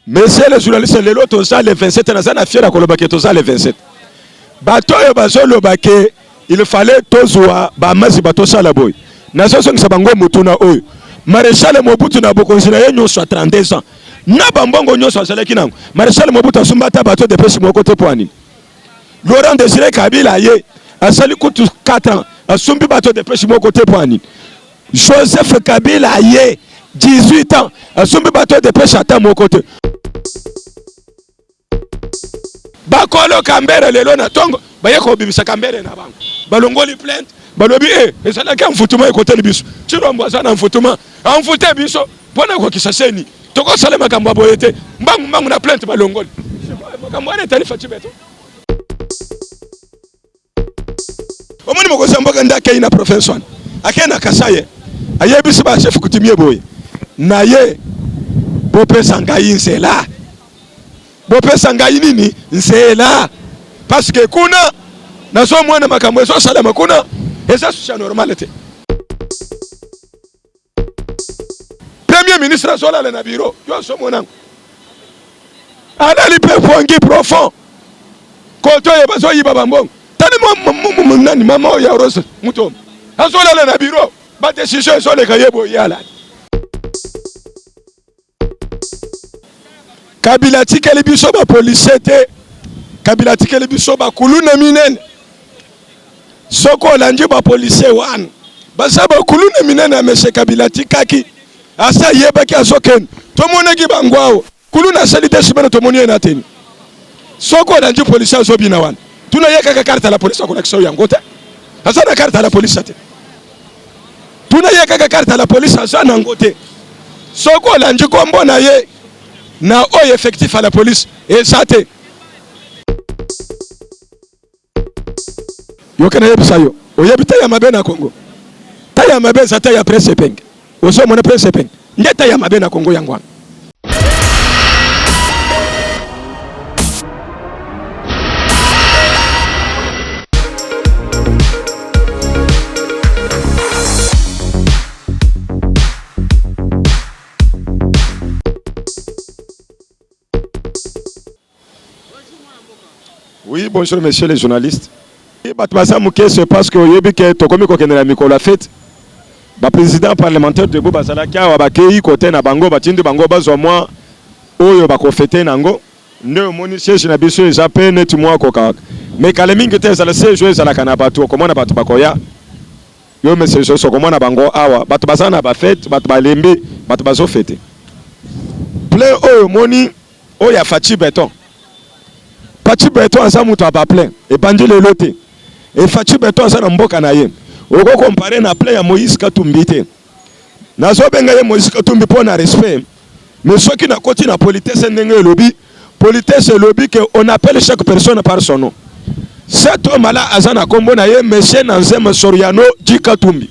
Monsieur le journaliste, le lot toza le 27 na fier à kolobake toza le 27. Bato yo bazolo bake il fallait tozwa ba mazi bato sala boy. Na soso ngisabango mutuna oyo. Maréchal Mobutu na bokonzi na ye nyonso 32 ans. Na bambongo nyonso azalaki nango. Maréchal Mobutu asumbata bato de pesi moko te poani. Laurent Désiré Kabila ye asali kutu 4 ans asumbi bato de pesi moko te poani. Joseph Kabila ye 18 ans asumbi bato de pesi ata moko te. Bakolo Kambere lelo na tongo bayeko bimisa Kambere na bango. Balongoli plainte balobi ezalaki mfutuma ekoteli biso. Chirombo azana mfutuma amfute biso pona ko kisaseni. Toko sale makambo boyete mbangu na plainte balongoli. Makambo ana talifa chibeto. Omoni mokoza mboka ndake ina professor. Akena kasaye. Ayebisi ba chef kutimie boye. Na ye bopesa ngai nzela. Bopesa ngai nini nzela. Parce que kuna nazo mwana makambo eso salama kuna eza susha normalité. Premier ministre sola le na bureau yo so mwana. Adali pe fongi profond. Koto ye bazo yiba bambongo. Tani nani mama ya rose mutom. Asola le na bureau ba décision so le kayebo yala. Kabila tikeli biso ba police te. Kabila tikeli biso ba kuluna minene. Soko lanji ba police wan. Basa ba kuluna minene amese Kabila tikaki. Asa yebaki asoken. Tomone ki bangwao. Kuluna salite simeno tomoni na teni. Soko lanji police azobina wan. Tuna yeka carte la police ko nakso yango te. Asa na carte la police te. Tuna yeka carte la police asa na ngote. Soko lanji kombo na ye. Na oyo effectif à la police et ça te yo kana yebisa yo oyebita ya mabe na Congo ta ya mabe za ta ya presse peng oso mona presse peng ndeta ya mabe na Congo yangwana. Oui, bonjour messieurs les journalistes. C'est parce que la fête. Le président parlementaire de Boubazalaki a bakei côté na bango batindi bango bazo moi oyo bakofete nango ne moni siège na biso ezape net moi koka. Mais kalemingi te za siège za la kana batu komona batu bakoya. Yo message so komona bango awa batu bazana ba fête batu balembi batu bazo fete. Plein oyo moni oya Fachi Beton. Fachi Beton asa mutu aba plein et bandi le loté et Fachi Beton asa na mboka na ye oko comparer na plein ya Moïse Katumbi te nazo benga ye Moïse Katumbi pour na respect mais ceux qui na koti na politesse ndenge lobby politesse lobby que on appelle chaque personne par son nom. Cet homme là asa na kombo na ye monsieur Nanzema Soriano Di Katumbi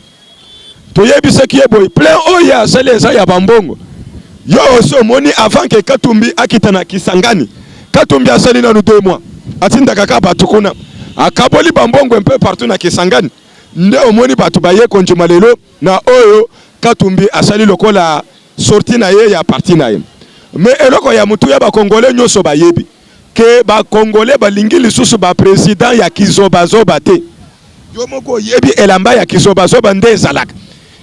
to yebi ce qui est boy plein oya sele za ya bambongo yo oso moni avant que Katumbi akita na Kisangani. Katumbi asali na 2 mois. Atinda kaka batukuna. Akaboli bambongo un peu partout na Kisangani. Nde omoni batu baye konjuma lelo na oyo Katumbi asali lokola sorti na ye ya parti na ye. Mais eloko ya mutu ya ba Congolais nyoso bayebi ke ba Congolais balingi lisusu ba président ya Kizobazoba te. Yo moko yebi elamba ya Kizobazoba nde ezalaka.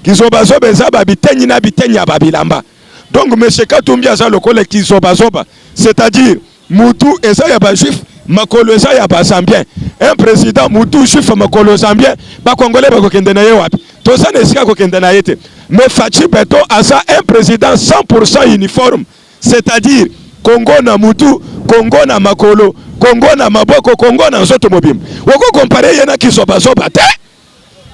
Kizobazoba ezaba bitenyi na bitenyi ya babilamba. Donc monsieur Katumbi asa lokola Kizobazoba, c'est-à-dire Moutou eza ya ba juif makolo eza ya ba zambien un président Moutou juif makolo zambien ba congolais ba kokende na ye wapi to ça ne sika kokende na yete mais Fachi Beton asa un président 100% uniforme c'est-à-dire Congo na Moutou Congo na makolo Congo na maboko Congo na nzoto mobim woko comparer yena Kizobazoba te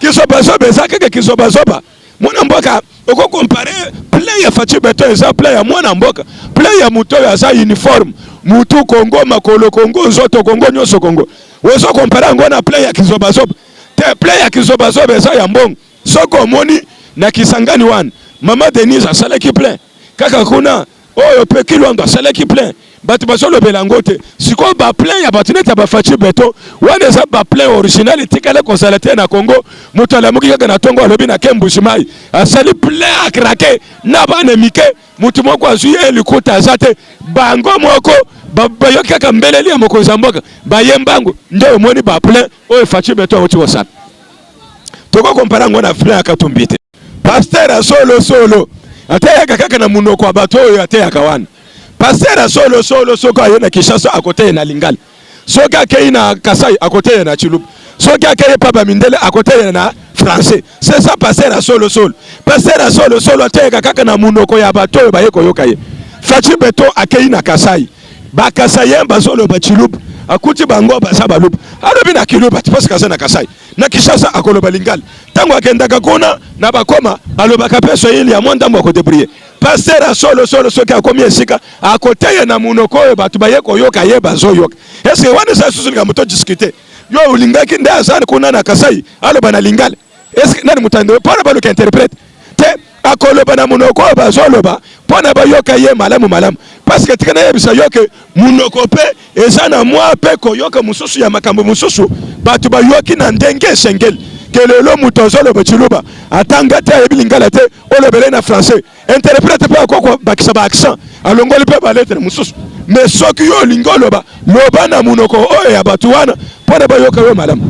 Kizobazoba eza keke Kizobazoba mwana mboka oko comparer plein ya Fachi Beton eza plein ya mwana mboka plein ya Moutou eza uniforme Moutou Congo makolo Congo zoto Congo nyoso Congo wozo compara ngo na play ya Kizobazoba te play ya Kizobazoba eza ya mbongo soko moni na Kisangani wan mama Denise asalaki plein kaka kuna oyo pe Kilondo asalaki plein batu basolo belangote siko ba plein ya batu neta ba Fachi Beton wana eza ba plein original tikale konsalate na Congo mutu alamuki kaka na tongo alobi na Kembushimai asali plein akrake na bana mike mutu moko azui elikuta azate bango moko bayoki kaka mbeleli ya mokonzi ya mboka bayembango nde omoni baplein oyo Faci Beton oti kosala toko kompara ngo na plein ya Katumbi te pasteur solo ateyaka kaka na munoko ya bato oyo ateyaka wana pasteur solo soki aye na Kinshasa akoteye na Lingala soki akei na Kasai akoteye na Chiluba soki akei Papa Mindele akoteye na français c'est ça pasteur solo pasteur solo ateyaka kaka na munoko ya bato oyo baye koyoka ye Faci Beton akei na Kasai bakasayen bazolo Chiluba akuti bango basa baluba alobi na Kiluba tipasi kaza na Kasai na Kinshasa akoloba Lingala tango akendaka kuna na bakoma alobaka peso ili ya mwandambo akodebriye pasteur solo soki akomi esika akoteye na munoko oyo bato baye koyoka ye bazoyoka eske wana sa susulika moto discuter yo ulingaki nde azana kuna na Kasai aloba na Lingala eske nani mutande pona baluka interprète te akoloba na munoko oyo bazoloba pona bayoka ye malamu parce que tikana yebisa yoke munoko pe ezana mwa pe koyoka mususu ya makambo mususu bato bayoki na ndenge esengeli kelelo muto zoloba Chiluba atanga te yebi Lingala te olobele na français interprète pe akoko bakisa ba accent alongoli pe ba lettre mususu mais soki yo lingoloba loba na munoko oyo ya bato wana pona bayoka yo malamu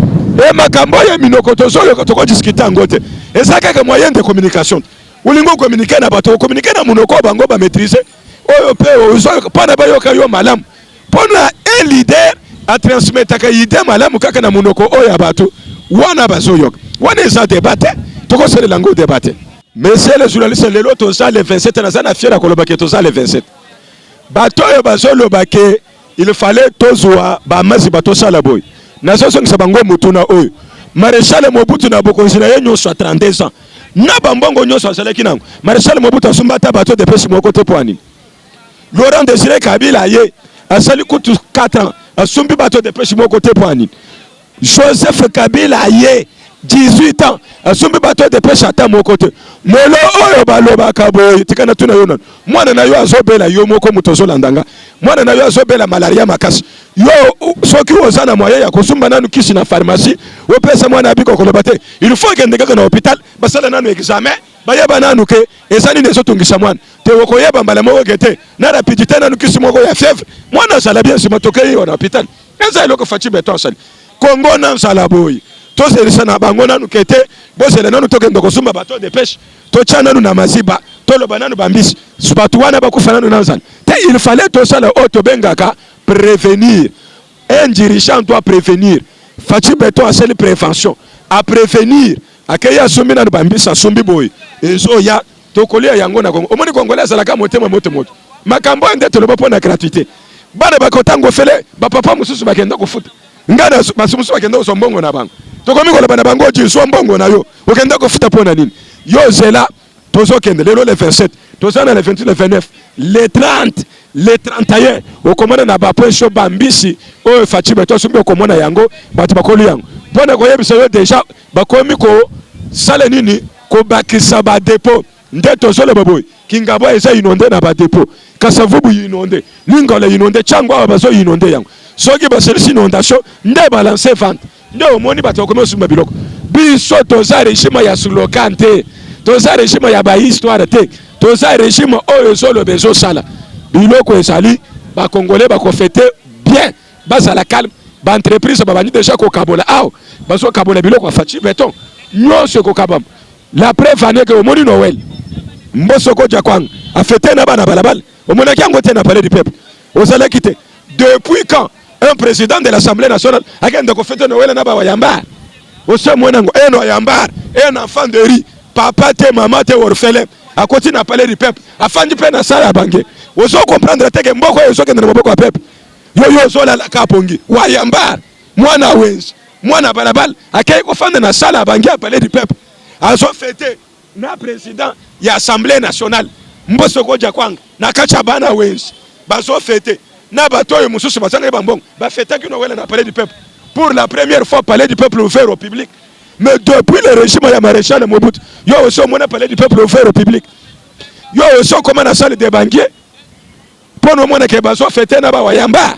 e makambo ya minoko tozoloka toko discuter ngote ezaka ka moyen de communication ulingo communiquer na bato communiquer na munoko bango ba maîtriser oyo pe ozo pona bayoka yo malamu pona un leader a transmettre ka idée malamu kaka na munoko oyo ya bato wana bazoyoka wana eza débatté toko sele lango débatté monsieur le journaliste lelo toza le 27 na zana fiera koloba ke toza le 27 bato yo bazoloba ke il fallait tozwa ba mazi bato sala boy na soso ngisa bango mutuna oyo Maréchal Mobutu na bokonzi na ye nyonso a 32 ans na bambongo nyonso azalaki nango Maréchal Mobutu asumbata bato de pesi moko te poani Laurent Désiré Kabila ye asali kutu 4 ans asumbi bato de pesi moko te poani Joseph Kabila ye 18 ans asumbi bato de pesi ata moko te molo oyo balobaka boye tikana tuna yo mwana na yo azobela yo moko muto zolandanga mwana na yo azobela malaria makasi yo soki ozana moyen ya kosumba nanu kisi na pharmacie opesa mwana abiko koloba te il faut que ndeka na hôpital basala nanu examen bayeba nanu ke ezani nezotungisa mwana te okoyeba mbala moko gete na rapidité nanu kisi moko ya fièvre mwana sala bien sima tokei na hôpital eza eloko Faci Beton sali Kongo na sala boy to selisa na bango nanu kete bosele nanu tokenda kosumba bato de pêche to tchana nanu na maziba to loba nanu bambisi bato wana bakufa nanu na sala te il fallait to sala auto bengaka prévenir. Un dirigeant doit prévenir. Faci Beton a celle prévention. À prévenir. Akaya sumbi na bambisa sumbi boy. Ezo ya tokolia yango na Kongo. Omoni Congolais zalaka motema moto. Makambo ende toloba pona gratuité. Bana bakotango fele ba papa mususu bakenda kofuta. Ngana basumusu bakenda kosombongo na bango. Tokomi koloba na bango ji so mbongo na yo. Okenda kofuta pona nini? Yo zela tozo kende lelo le 27. Tozo na le 28 le 29 le 30 le 31 okomona na ba point bambisi o Faci Beton sumbi okomona yango bato bakoli yango pona ko yebisa yo déjà bakomi ko sale nini ko bakisa ba dépôt nde tozole baboy Kingabo eza inondé na ba dépôt Kasavubu inondé Lingala inondé Chango abazo inondé yango soki ba selisi inondation nde balancer vente nde omoni bato komi sumba biloko biso toza régime ya sulokante toza régime ya ba histoire te toza régime oyo zolo bezo sala biloko ezali ba Congolais ba ko fêter bien bazala calme ba entreprise ba bani déjà ko kabola aw bazo kabola biloko Faci Beton nyonso ko kabam la preuve ane que omoni Noël mbosoko jakwang a fêter na bana balabal omona kyango te na palais du peuple ozala kité depuis quand un président de l'Assemblée nationale a kende ko fêter Noël na ba wayamba oso mwenango eno yamba un enfant de riz papa te maman te orphelin à côté na palais du peuple afandi pe na sala bange ozo comprendre te ke mboko ozo ke na mboko ya peuple yo zo la kapongi wayamba mwana wenzi mwana balabal akay ko fanda na sala bange à palais du peuple azo fêter na président ya assemblée nationale mboso ko jakwanga na kacha bana wenzi bazo fêter na batoyo mususu basanga bambongo ba fêter kino wela na palais du peuple pour la première fois palais du peuple ouvert au public. Mais depuis le régime de Maréchal Mobutu, il y a aussi un palais du peuple ouvert au public. Il y a aussi comment la salle des banquiers pour nous montrer que bazo fêter na ba wayamba.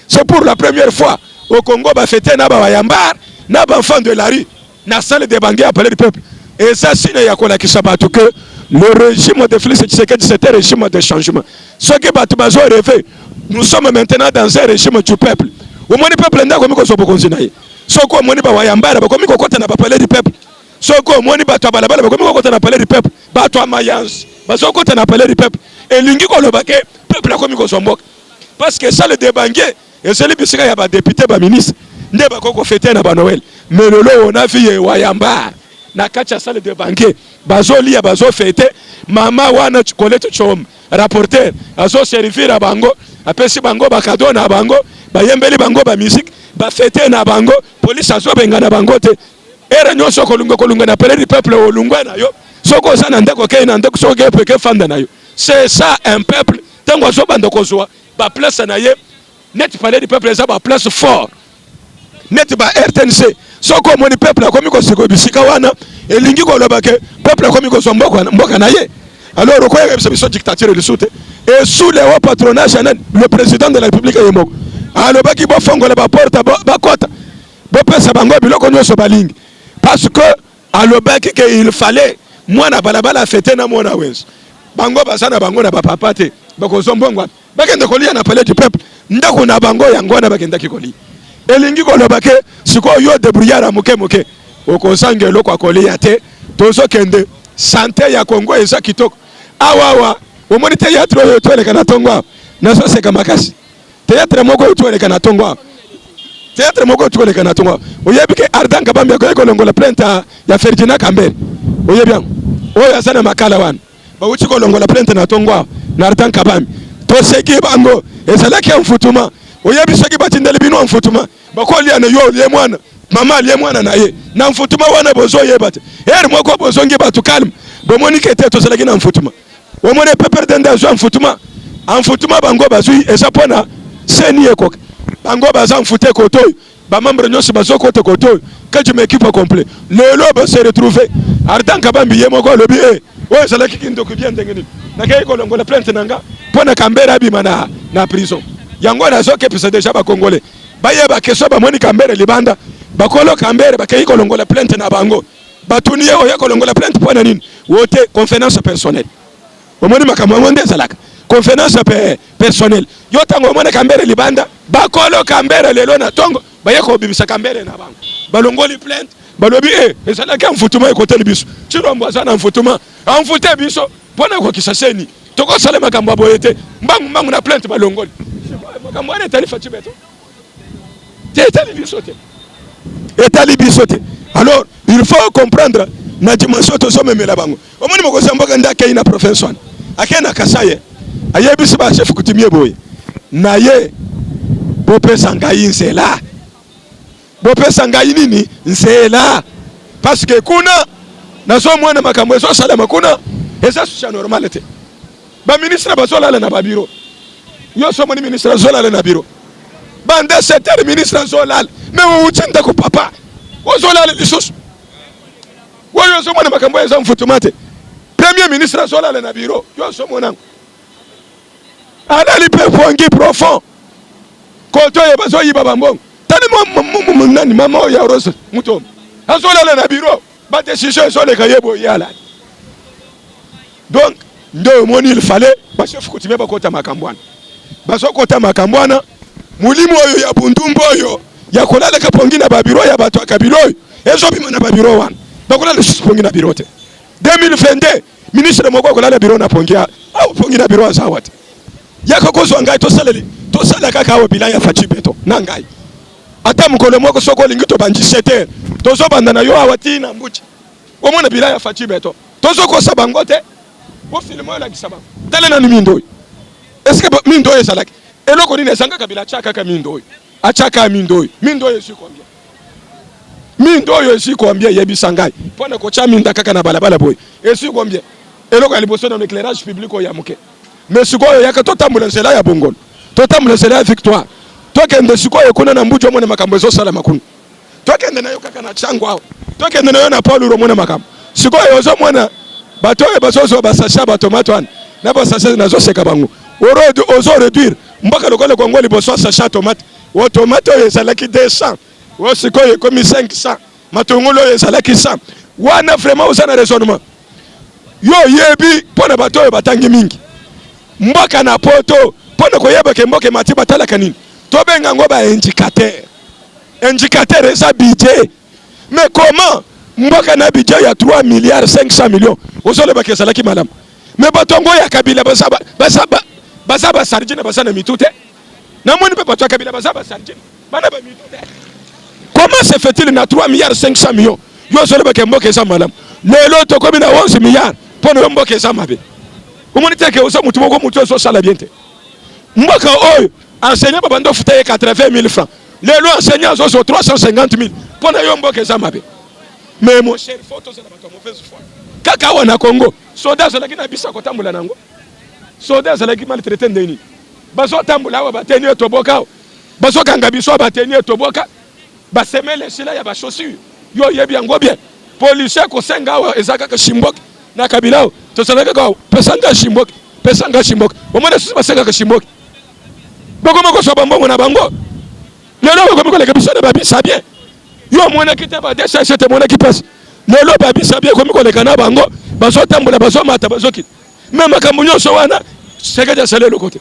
C'est pour la première fois au Congo ba fêter na ba wayamba na ba enfant de la rue na salle des banquiers à palais du peuple. Et ça signe ya kola kisabatu que Le régime de Félix Tshisekedi, c'était un régime de changement. Ce que Batubazo a rêvé, nous sommes maintenant dans un régime du peuple. Au moins, le peuple n'a pas de conseil. Ce qu'on m'a dit, Wayambara, comme il n'a pas parlé du peuple. Ce qu'on m'a dit, Batuabalabala, comme il n'a pas parlé du peuple. Batuamayans, Bazoko n'a pas parlé du peuple. Et l'Ingi Kolobake, peuple a commis son bok. Parce que ça, le débangué, et celui qui a des députés, des ministres, ne va pas fêter na Noël. Mais le lot, on a vu Wayamba. Na kacha salle de banquier bazo lia bazo fete mama wana chocolate chom rapporteur azo servir à bango apesi bango bakado na bango bayembeli bango ba musique ba fete na bango police azo benga na bango te era nyoso kolunga na pele du peuple olungwa na yo soko sana ndeko ke na ndeko soko peke fanda na yo. C'est ça un peuple tango azo bando kozwa ba place na ye net parler du peuple ça ba place fort net ba RTNC. Soko moni peuple a commis ko bisika wana elingi ko lobake peuple a commis ko mboka na ye. Alors quoi est ce dictature de soute et sous le haut patronage le président de la République yemoko alobaki bo fongola ba porta ba kota bo pesa bango biloko nyoso balingi parce que alobaki que il fallait mwana balabala fêter na mwana wenzo bango basana bango na ba papa te bako zombongwa bakende kolia na palais du peuple ndako na bango yango na bakenda kikoli elingi kolobake siko yo débrouillard muke muke okosange lokwa kolia te tozo kende santé ya Kongo eza kitoko awawa omoni théâtre yo toeleka na tongo na so seka makasi théâtre moko toeleka na tongo théâtre moko toeleka na tongo oyebike Ardan Kabambi ko longola plainte ya Ferdinand Kambere oyebian oyo asana makala wana ba uchi ko longola plainte na tongo na Ardan Kabambi to seki bango ezalaki mfutuma oyebisaki batindele bino mfutuma bakolia na yo liye mwana mama liye mwana na ye na mfutuma wana bozo yebate eri mwako bozo nge batu kalm bomoni kete to salaki na mfutuma omone pepper denda zo mfutuma amfutuma bango bazui ezapona seni eko bango baza mfute kotoy ba membre nyosi bazo kote kotoy que tu m'équipe complet lelo ba se retrouver Ardan Kabambi yemoko lobi o salaki kindo kubien ndengeni na kay ko longola plainte nanga pona Kambere abimana na prison yango na zo ke pesa déjà ba congolais bayeba keso ba moni Kambere libanda bakolo Kambere bakei ko longola plainte na bango batuniye oya ko longola plainte pona nini wote conférence personnelle omoni makambo ngonde zalaka conférence personnelle yo tango mona Kambere libanda bakolo Kambere lelo na tongo bayeko bimisa Kambere na bango balongoli plainte balobi ezalaka mfutuma ekote biso chirombo sana mfutuma amfute biso pona ko kisaseni toko sale makambo boyete mbangu na plainte balongoli makambo ane talifa chibeto etali bisote. Alors il faut comprendre na dimension to somme mela bango omoni moko samboka ndake ina professeur akena kasaye ayebisi ba chef kutimie boye na ye bopesa ngai nsela bopesa ngai nini nsela parce que kuna nazo mwana makambo eso salama kuna esa susha normalite ba ministre bazola na ba bureau yo somo ni ministre zola na bureau bande secteur ministre zola mais uchinda ko papa ozola lisusu woyo somo na makambo eza mfutumate premier ministre zola na bureau yo somo nango adali pe fongi profond koto ye bazo yiba bambongo tani nani mama ya rose mutom azola na bureau ba décision sur les kayebo yala donc ndo moni il fallait ba chef coutumier ba kota makambwana bazo kota makambwana mulimo oyo ya bundumbo oyo ya kolala kapongi na babiro ya bato akabilo ezo bima na babiro wana bakolala supongi na biro te 2022 ministre moko kolala biro na pongia au pongi na biro azawate yako kozo ngai to sala kaka o bilaya fachibeto na ngai ata mukolo moko soko lingito banji 7h tozo banda na yo awati na mbuchi omona bilaya fachibeto tozo ko sabangote bo filmo la kisaba tale na mindo est-ce que mindo ezalaki eloko nini ezanga kabila chaka ka mindo achaka mindo yesi kombia mindo yesi kombia yebisa ngai pona ko cha minda kaka na balabala boy yesi kombia eloko aliboso na éclairage public o ya muke mais sikoyo yaka totambula nsela ya bongolo totambula nsela ya victoire tokende sikoyo kuna na mbujo mona makambo ezo sala makunu tokende na yo kaka na chango awo tokende na yo na Paul Romona makambo sikoyo ozo mona batoye basozo basasha batomato an na basasha na zo seka bango ozo réduire mbaka lokole Kongo liboso sachet tomate o tomate ezalaki 200 o sikoyo komi 500 matongolo ezalaki 100 wana vraiment osana raisonnement yo yebi pona bato batangi mingi mboka na poto pona koyeba ke mboka mati batala kanini to benga ngo ba indicateur eza budget mais comment mboka na budget ya 3 milliards 500 millions osole ba kesala ki madame mais batongo ya Kabila basaba sarjina basana mitute na moni pe bato ya Kabila basaba sarjina bana ba mitute. Comment se fait-il na 3 milliards 500 millions yo osole ba ke mboka eza madame lelo to komi na 11 milliards pona mboka eza mabe omoni te ke osa mutu moko mutu so sala bien te mboka oyo enseignant babando futa 80 000 francs lelo enseignant so 350 000 pona yo mboka eza mabe. Mais mon cher, faut tous les mauvaise foi. Kaka wana Congo, soldats la qui na bisa ko tambula nango. Soldats la qui maltraité ndeni. Baso tambula wa bateni toboka. Baso kanga biso bateni toboka. Ba semele sila ya ba chaussure. Yo yebi yango bien. Policier ko senga wa ezaka ka shimbok na Kabila. To salaka ko pesanga shimbok, pesanga shimbok. Omona sisi basenga ka shimbok. Boko moko so bambo na bango. Lelo ko moko le kabisa na babisa bien. Yo mwana kita ba desha chete mwana kipasi lelo babisa bien komi koleka na bango baso tambola baso mata baso kit même makambo nyonso wana sekeja salelo kote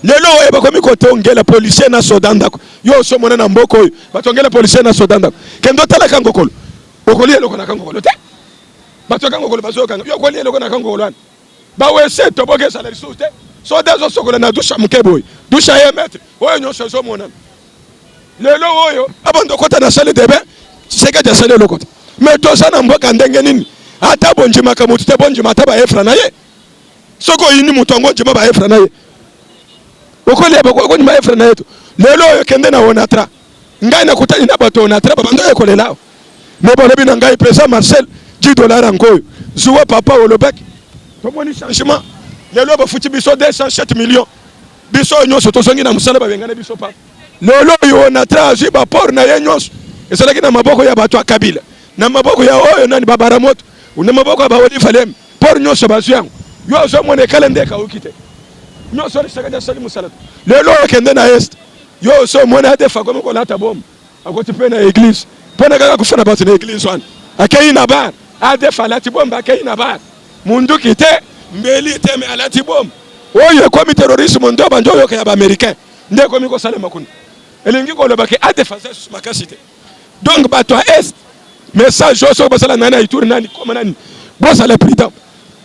lelo oye bakomi kotongela policier na sodanda yo so mwana na mboko oyo batongela policier na sodanda kendo tala kango kolo okoli eloko na kango kolo te bato kango kolo baso kango yo koli eloko na kango kolo ba wese to boke salari soute soda zo sokola na dusha mkeboy dusha ye metre oyo nyonso so mwana lelo oyo abando kota na salle de bain seka ja salle lokota mais to sana mboka ndenge nini ata bonjima ka mutu te bonjima ta ba efra na ye soko yini mutongo njima ba efra na ye okole ba njima efra na yetu lelo oyo kende na onatra ngai na kutani na bato onatra babando ekole lao mais bon ebi na ngai pesa Marcel $10 ngoyo zuwa papa olobek to moni changement lelo ba futi biso 207 millions biso nyonso to songi na musala ba bengana biso pa lolo yo na traji ba por na yenyos esalaki na maboko ya bato Kabila na maboko ya oyo nani babara moto una maboko ba wodi falem por nyos ba zuyango yo so mone kalende ka ukite nyos so saka ja sali musala lelo kende na est yo so mone ade fa ko lata bom akoti pe na église pona kaka kufana bato na église wan akei na bar ade fa lati bom ba kei na bar mundu kite mbeli teme alati bom oyo komi terrorisme ndo banjo yo ka ba américain ndeko miko sale makuni elingi ko lobake ate fasa makasite donc bato à est message so basala nana ituri nani comme nani bossa le président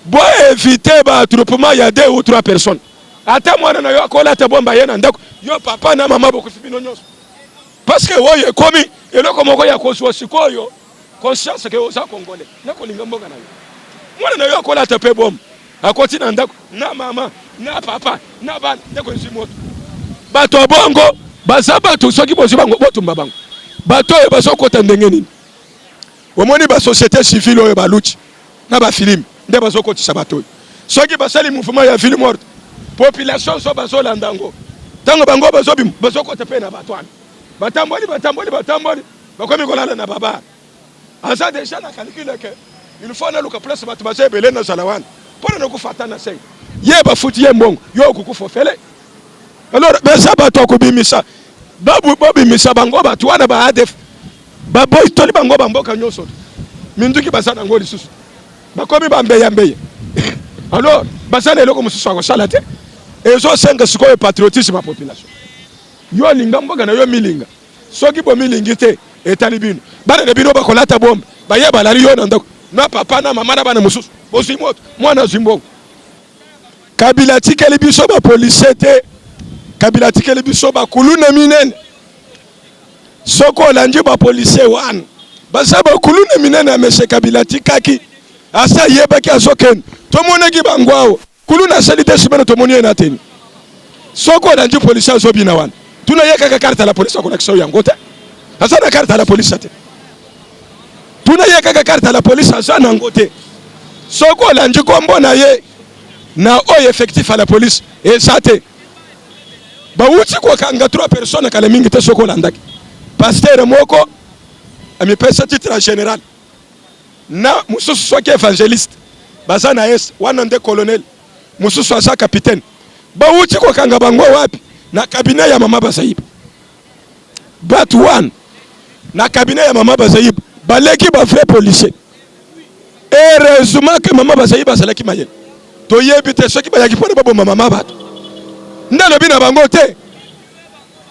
bo éviter ba attroupement ya 2 ou 3 personnes ata mwana na yo akola ta bomba yena ndako yo papa na mama boko fibino nyonso parce que woye komi eloko moko ya kosuwa sikoyo conscience ke oza congolais nako linga mboka na yo mwana na yo akola ta pe bomba akoti na ndako na mama na papa na bana ndako nzimoto bato bongo bazaba to soki bozo bango botumba bango bato e baso kota ndenge nini omoni ba société civile oyo baluchi na ba film nde baso kotisa bato soki basali mouvement ya ville morte population so baso landango tango bango baso bim baso kota pe na bato ana batamboli bakomi kolala na baba asa déjà na calcule que il faut na luka place bato baso ebele na salawana pona na kufata na seng ye ba futi ye mbongo yo kukufofele. Alors, ben ça va toi kubimisa. Babu misa bango ba tuana ba adef. Ba boy toli bango ba mboka nyoso. Minduki basana ngoli susu. Ba komi ba mbeya. Alors, basana eloko mususu ko salate. Ezo senga sikoyo patriotisme population. Yo linga mboka na yo milinga. Soki bo milingi te etalibino. Bana de bino ba kolata bombe. Ba yeba lari yo na ndako. Na papa na mama na bana mususu. Bosimoto, mwana zimbo. Kabila tikeli biso ba police te. Kabila tikeli biso ba kuluna minene soko landi ba policier wan basa ba kuluna minene amese Kabila tikaki asa yebaki azoken to monaki bangwao kuluna salite simena to moniye na teni soko landi policier azobina wan tuna yeka carte la police ko nakso yango te asa na carte la police te tuna yeka carte la police asa na ngote soko landi kombo na ye na oyo effectif à la police et ça te ba wuti ko kanga 3 personnes kala mingi te soko landaki pasteur moko ami pesa titre général na mususu soki évangéliste baza na est wana nde colonel mususu asa capitaine ba wuti ko kanga bango wapi na cabinet ya mama Bazayib but one na cabinet ya mama Bazayib baleki ba vrai policier heureusement que maman basayi basala ki mayele to yebite soki ba yaki pona babo mama bato ndalo bina bango te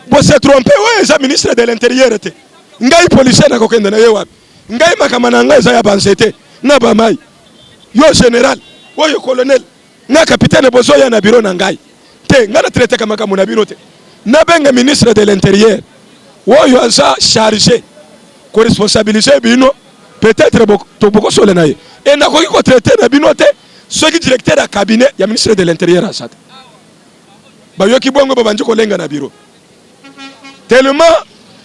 bo se tromper ouais ça ministre de l'intérieur te ngai policier na kokenda na ye wapi ngai makamana ngai za ya bansete na ba mai yo général oyo colonel na capitaine bozo ya na bureau na ngai te ngana traiter kama kama na bureau te na benga ministre de l'intérieur oyo aza chargé ko responsabiliser bino peut-être to boko sole na ye et na ko traiter na bino te ceux qui directeur à cabinet ya ministre de l'intérieur à ça ba yoki bongo ba banji ko lenga na bureau tellement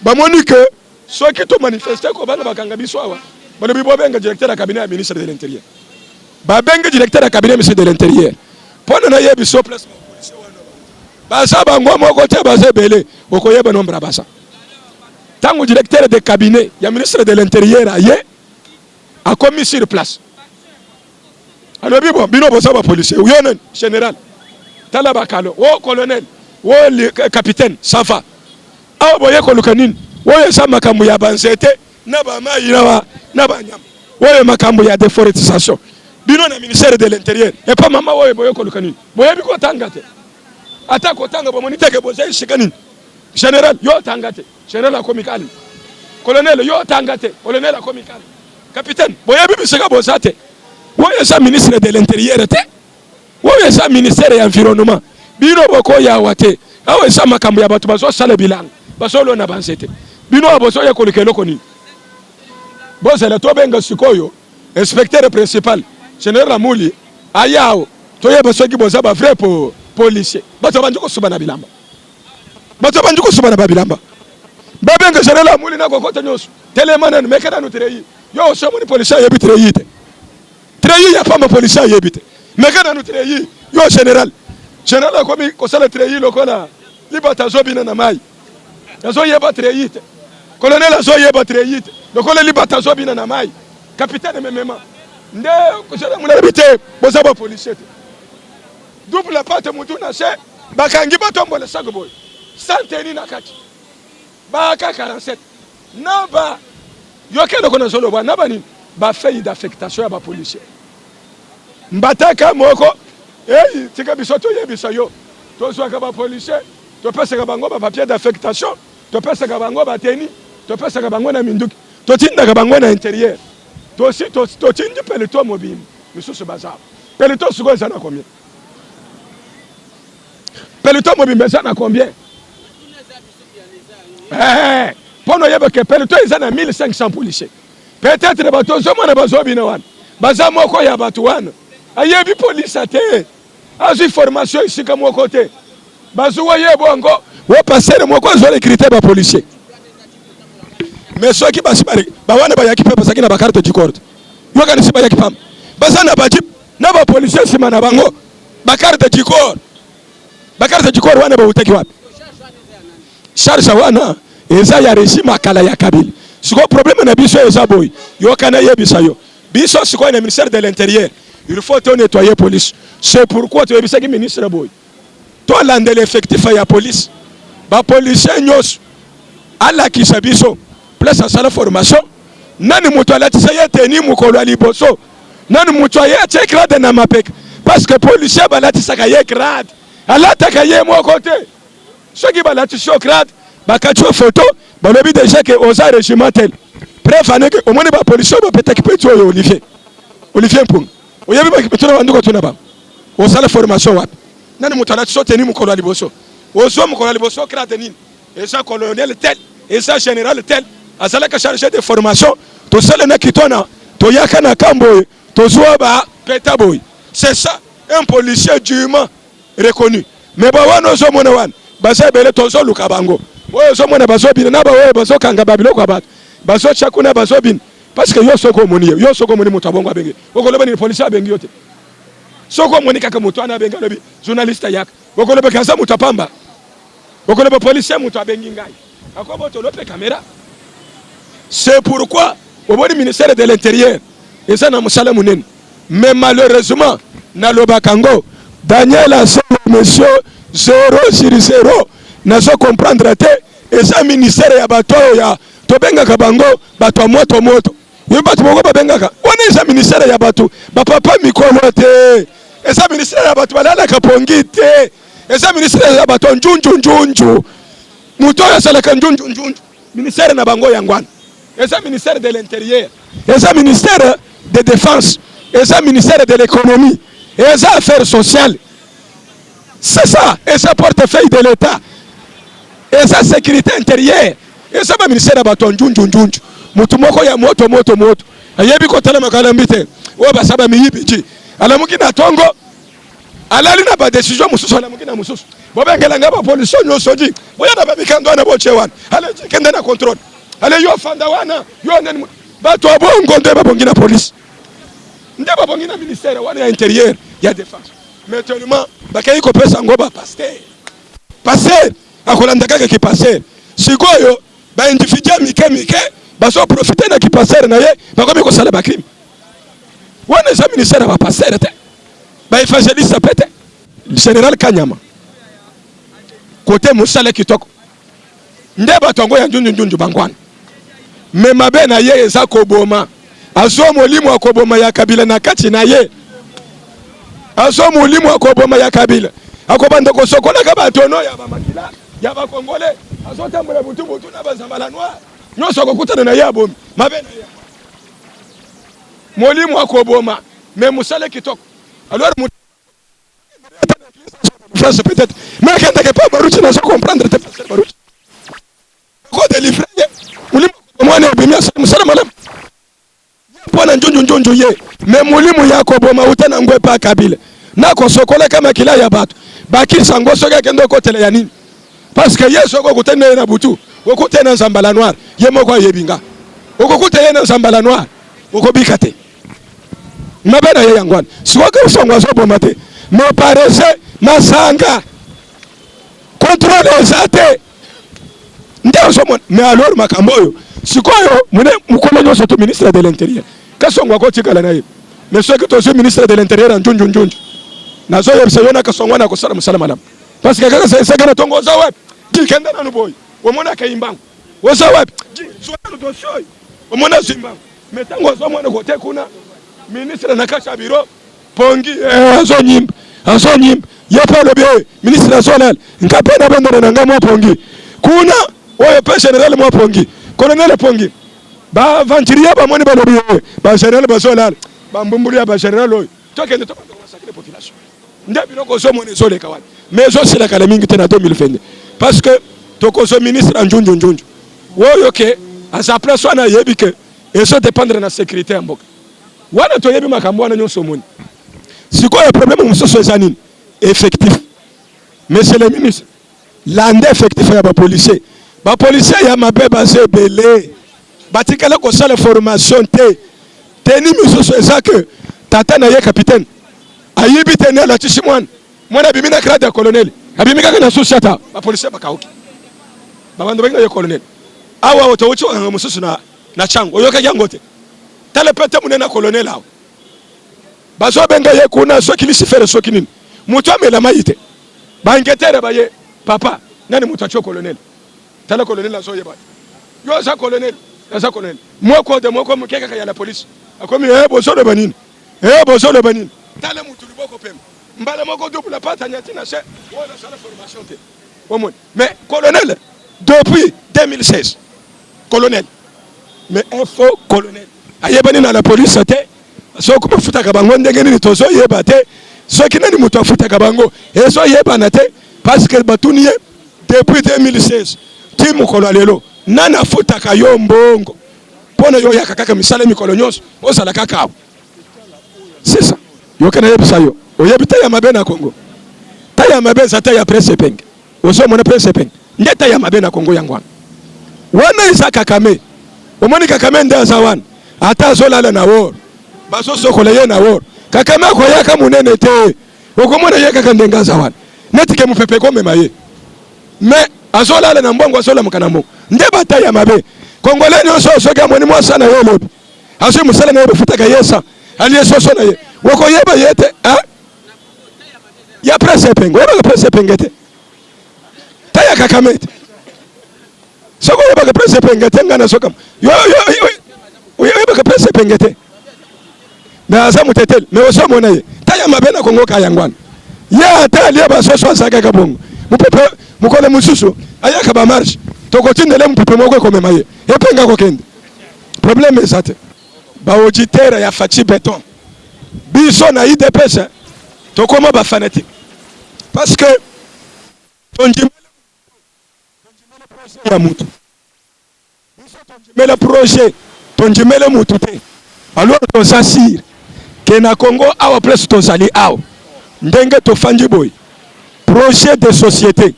ba moni que ceux qui to manifester ko bana bakanga biso awa bana bibo benga directeur à cabinet ya ministre de l'intérieur ba benga directeur à cabinet ministre de l'intérieur pona na yebi so place ba sa bango moko te ba se belé okoyeba nombre basa tango directeur de cabinet ya ministre de l'intérieur aye a commis sur place. Alors bon, bino bosa ba policier, yonen général. Tala bakalo, o colonel, o capitaine, ça va. Aw boye ko lukanin, o yesa makambo ya bansete, na ba mai na ba nyam. O makambo ya déforestation. Bino na ministère de l'intérieur. Et pas maman o boye ko lukanin. Boye bi ko tangate. Ata ko tanga bo monite ke bosa shikanin. Général, yo tangate. Général a komikali. Colonel, yo tangate. Colonel a komikali. Capitaine, boye bi bisaka bosa te. Woye sa ministre de l'intérieur te. Woye sa ministère de l'environnement. Bino boko ya wate. Awe sa makambo ya batu baso sale bilang. Baso lo na bansete. Bino aboso ya kolikelo koni. Boze la to benga sikoyo. Inspecteur principal. Général Amuli. Ayao. To ye baso ki boza ba vrai pour policier. Bato banjuko subana bilamba. Bato banjuko subana bilamba. Ba benga Général Amuli na kokota nyoso. Telemana mekana no treyi. Yo so moni policier yebi treyi te. Treyi ya pamba policier yebite. Mekana no treyi yo général. Général komi ko sala treyi lokola libata zobina na mai. Azo yeba treyi te. Colonel azo yeba treyi te. Lokola libata zobina na mai. Capitaine memema. Nde ko sala muna bite boza ba policier te. Double pate mutu na se bakangi batombo le sago boy. Santeni na kati. Ba ka 47. Naba yokelo kona solo ba naba ni ba fait d'affectation à ba policier. Mbataka moko tika bisoto yebisa yo. To so ka ba policier, to pesa ka bango ba papier d'affectation, to pesa ka bango ba teni, to pesa ka bango na minduki, to tinda ka bango na intérieur. To si to tindi peloton mobile. Monsieur ce bazar. Peloton seconde ça na combien? Peloton mobile ça na combien? Pono yeba ke peloton ça na 1500 policiers. Peut-être bato zo mona bazo bina wana. Baza moko ya bato wana. Ayebi police ate. Azu formation ici comme au côté. Bazo waye bongo, wo passer moko zo les critères ba policier. Mais ceux qui basi bari, ba wana ba yaki pepa sakina ba carte du corps. Yo kana si ba yaki pam. Baza na ba jip, na ba policier sima na bango. Ba carte du corps. Ba carte du corps wana ba utaki wapi? Charge wana eza ya régime akala ya Kabila. Siko problème na biso eza boy. Yo kana yebisa yo. Biso siko na ministère de l'intérieur. Il faut nettoyer police. C'est pourquoi tu yebisa ki ministre boy. Toi lande l'effectif ya police. Ba policier nyos ala kisa biso. Place à la formation. Nani mutu ala tsaye teni mukolo liboso. Nani mutu ya check grade na mapek. Parce que policier balati sakaye grade. Ala takaye mo côté. Ceux qui balati show grade bakacho photo balobi déjà que oza régimental bref ane que au moins ba policier ba peut-être peut tuer Olivier Mpung oyebi ba kitona banduko tuna ba oza la formation wapi nani mutala tsote ni mukolo liboso ozo mukolo liboso crade nini eza colonel tel eza général tel azala ka chargé de formation to sala na kitona to yaka na kambo to zuwa ba peta boy c'est ça un policier dûment reconnu mais ba wana ozo mona wana baza bele to zo luka bango. Oyo so mona bazo bin na ba oyo bazo kanga babilo kwa bat. Bazo chakuna bazo bin parce que yo soko moni mutu abongo abenge. Okoloba ni police abengi yote. Soko moni kaka mutu ana abenga lobi journaliste yak. Okoloba kanza mutu apamba. Okoloba police mutu abengi ngai. Akobo to lope caméra. C'est pourquoi au bord du ministère de l'Intérieur et ça na musala munene. Mais malheureusement na loba kango Daniel a monsieur 0/0 nazo comprendre te eza ministère ya bato ya tobenga kabango bato moto Yo batu moko babengaka. Wana eza ministère ya batu. Ba papa mikolo te. Eza ministère ya batu balala kapongi te. Eza ministère ya batu njunju. Muto ya salaka njunju. Ministère na bango yangwana. Eza ministère de l'intérieur. Eza ministère de défense. Eza ministère de l'économie. Eza affaires sociales. C'est ça. Eza portefeuille de l'État. Eza sécurité intérieure. Eza ba ministère ya batu njunju. Mutu moko ya moto. Ayebi ko tala makala mbite. O basaba miyibi ji. Alamuki na tongo. Alali na ba décision mususu alamuki na mususu. Bobengela ngaba police nyoso ji. Boya na babikando na boche wana. Ale kende na contrôle. Ale yo fanda wana. Yo nani bato abongo nde babongi na police. Nde babongi na ministère wana ya intérieur ya défense. Maintenant bakayi ko pesa ngoba pasteur. Akolanda kaka ki pasteur. Sikoyo ba individu mike. Baso profiter na ki passer na ye bakomi ko sala ba crime wana za ministère ba passer te ba évangéliste pete général Kanyama côté musala kitoko nde batongo ya njunju bangwana me mabe na ye eza koboma azo molimo akoboma ya kabila na kati na ye azo molimo akoboma ya kabila akobanda ko sokola ka batono ya ba makila ya ba kongole azo tambula butu na bazambala noir nyoso kokutana na yabo mabe na ya molimu akoboma mais musale kitoko alors France peut-être mais quand tu pas baruchi na comprendre te passer baruchi ko délivrer molimu mwana obimia musala malam pona njunju ye mais molimu yakoboma utana ngwe pa kabila na kosokola kama kila ya batu baki sango soka kendo ko tele ya nini parce que yeso ko kutana na butu okutena nzambala noir ye moko yebinga okukute na nzambala noir okobikate mabena ye yangwana siwaka usongwa zoboma te me parese masanga contrôle ezate ndio somo mais alors makamboyo sikoyo mune mukolo nyoso to ministre de l'intérieur kasongwa ko tikala na ye mais ce que to ministre de l'intérieur njunju nazo yebse yona kasongwa na ko sala musala malam parce que kaka c'est kana tongo za web dikenda na nuboy omona kaimbangu wosa wapi swala dosoi omona zimbangu metango zo mwana kote kuna ministre na kasha biro pongi azo nyimba yepa lobe ministre national nkapenda bando na ngamo pongi kuna oyo pe general mo pongi colonel pongi ba venturier ba moni ba lobe ba general ba solal ba mbumburia ba general oyo tokende to ba sacré population ndabiro ko zo mona zo le kawani mais zo sila kala mingi tena 2022 parce que tokozo ministre njunju woyo ke asa place wana yebike eso dépendre na sécurité ya mboka wana to yebi makambo wana nyonso moni sikoyo problème musoso ezanini effectif monsieur le ministre lande effectif ya ba policier ya mabeba zebele batikala ko sala formation teni musoso ezake tata na ye capitaine ayibi teni la tishimwana mwana bimina grade ya colonel abimika kana susata ba policier bakauki babando benga ye colonel awa otocho nga mususu na chango oyoka yangote tale pete munena colonel awo bazo benga ye kuna so kilisi fere so kinini mutu amela mayite bangetere baye papa nani mutu acho colonel tale colonel azo ye ba yo sa colonel moko de moko mukeka ka ya la police akomi bozo de banini tale mutu liboko pemba mbala moko double pata nyatina se wala sala formation te omoni mais colonel depuis 2016 colonel mais un faux colonel ayebani na la police te so ko futa ka bango ndenge ni tozo yeba te so kinani muto futa ka bango eso yeba na te parce que batuniye depuis 2016 timu kololelo nana futa ka yo mbongo pona yo yakaka misale mikolo nyonso osala kaka c'est ça yo kana yebisa yo oyebita ya mabena Kongo ta ya mabeza ta ya presse penge oso mona presse penge ndeta ya mabena Kongo yangwana wana isa kakame omoni kakame nda zawana ata zolala na wor baso sokola ye na wor kakame ko yaka munene te okomona ye kaka ndenga zawana netike mupepe ko mema ye mais azolala na mbongo azola mukanamo nde bata ya mabe kongoleni oso soka moni mo sana yo lobi aso musala na befuta ka yesa aliye soso na ye woko yeba yete ya presse pengo ba presse pengete taya kakamete soko yeba ka presse pengete ngana soka yo oyebaka pesa epengete mais aza moteteli mais ozomona ye taya mabe na Kongo ka yangwana ye ata alie basoso azalakaka bongo mopepe mokolo mosusu ayaka bamarshe tokotindele mopepe moko ekomema ye epenga kokende problème eza te baauditere ya Faci Beton biso na IDPS tokoma bafanatique parce que tonjimele projet ya mutu biso tonjimele projet tonjimele mutu te alors tosasire ke na Congo awa place tozali awa ndenge tofandi boy projet de société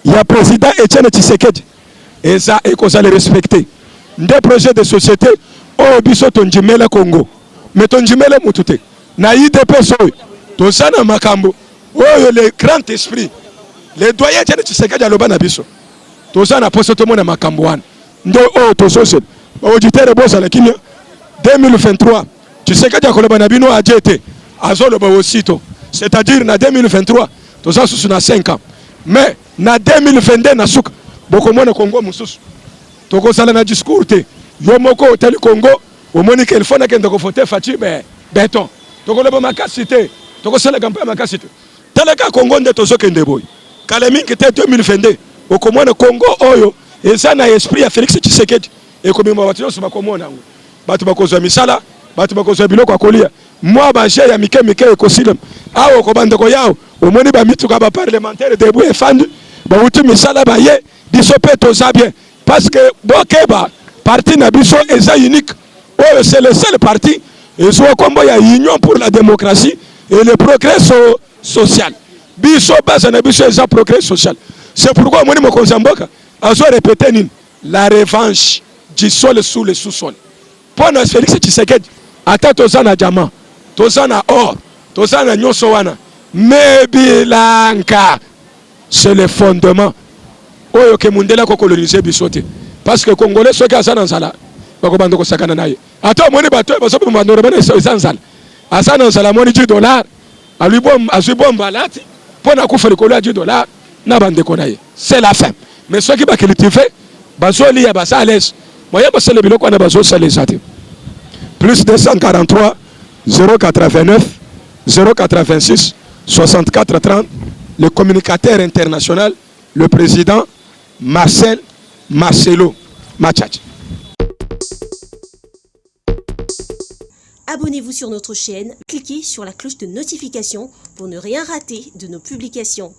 ya président Etienne Tshisekedi eza ekozali respecté nde projet de société oyo biso tonjimele Congo mais tonjimele mutu te na IDPS oyo tozana makambo oyo le grand esprit le doyen Etienne Tshisekedi aloba na biso tozana poso tomona makambo wana nde oyo tozosela auditeur bozala kimia 2023 Tshisekedi akoloba na bino ajete azoloba osito c'est-à-dire na 2023 toza susu na 5 ans mais na 2022 na suka bokomona Congo mususu tokozala na discours te yo moko otali Congo omoni ke ilfona kende ko voter Faci Beton tokoloba makasi te tokosala campagne makasi te talaka Congo nde tozokende boy kala mingi te 2022 okomona Congo oyo eza na esprit ya Félix Tshisekedi ekomema bato nyonso bakomona yango bato bakozwa misala bato bakozwa biloko ya kolia mwa baje ya mike ekosila awo kobandeko yao omoni bamituka baparlementaire debu efandi bauti misala baye biso pe toza bien parce que bokeba parti na biso eza unique oyo c'est le seul parti ezwa kombo ya Union pour la démocratie et le progrès social biso base na biso eza progrès social c'est pourquoi omoni mokonzi ya mboka azo répéter nini la revanche du sol sous le sous-sol pona Félix Tshisekedi ata toza na diamant toza na or toza na nyonso wana mebilanka c'est le fondement oyo ke mundela ko coloniser biso te parce que congolais soki aza na nzala bakobanda kosakana na ye ata omoni bato oyo bazobanda robena eza nzala aza na nzala amoni $10 azwi bomba alati mpo na kufa likolo ya $10 na bandeko na ye c'est la fin mais soki bacultive bazolia baza à l'aise moyen basala biloko wana bazosala eza te plus 243 089 086 64 30 le communicateur international le président Marcelo Machachi. Abonnez-vous sur notre chaîne, cliquez sur la cloche de notification pour ne rien rater de nos publications.